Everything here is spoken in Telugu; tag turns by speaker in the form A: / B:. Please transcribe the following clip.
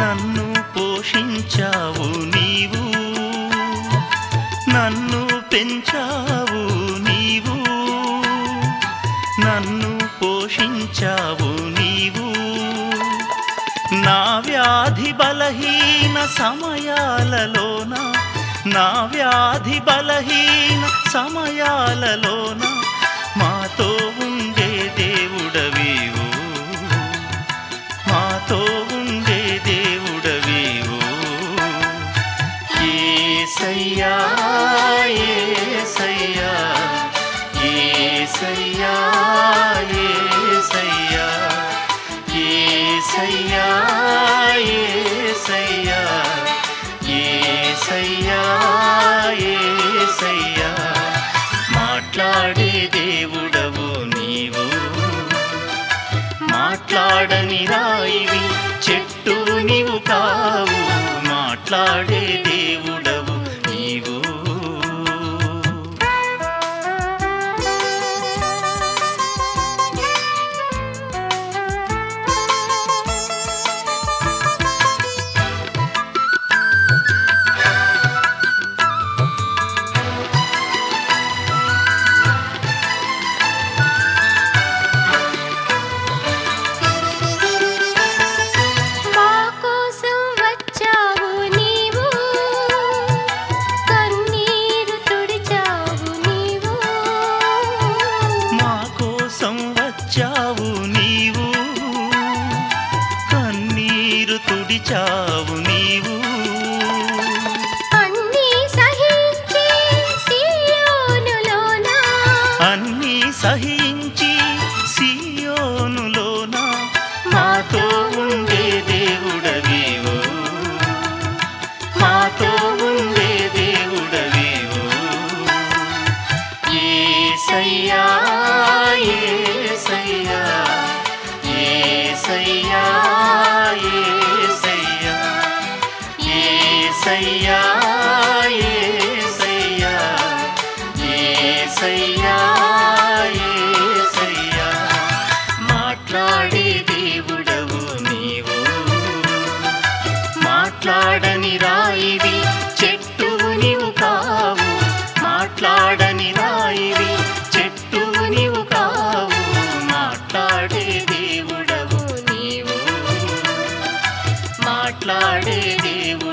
A: నన్ను పోషించావు నీవు, నన్ను పెంచావు నీవు, నన్ను పోషించావు నీవు. నా వ్యాధి బలహీన సమయాలలోన, నా వ్యాధి బలహీన సమయాలలోన మాతో ఉండే దేవుడవీవు, మాతో ఉండే దేవుడవీవు. యేసయ్యా యేసయ్యా యేసయ్యా యేసయ్యా యేసయ్యా యేసయ్యా యేసయ్యా యేసయ్యా. మాట్లాడే దేవుడవు నీవు, మాట్లాడని రాయివి చెట్టు నీవు కావు, మాట్లాడే దేవుడవు నీవు. వచ్చావు నీవు, కన్నీరు తుడిచావు నీవు,
B: అన్నీ సహించి సియోనులోన,
A: అన్నీ సహించి సియోనులోన మాతో ఉండే దేవుడవీవు, మాతో ఉండే దేవుడవీవు. యేసయ్యా యేసయ్యా యేసయ్యా యేసయ్యా యేసయ్యా యేసయ్యా యేసయ్యా యేసయ్యా. మాట్లాడే దేవుడవు నీవు, మాట్లాడని రాయివి చెట్టు నీవు కావు, మాట్లాడని రాయివి చెట్టు నీవు కావు, మాట్లాడే దేవుడవు నీవు, మాట్లాడే దేవుడు.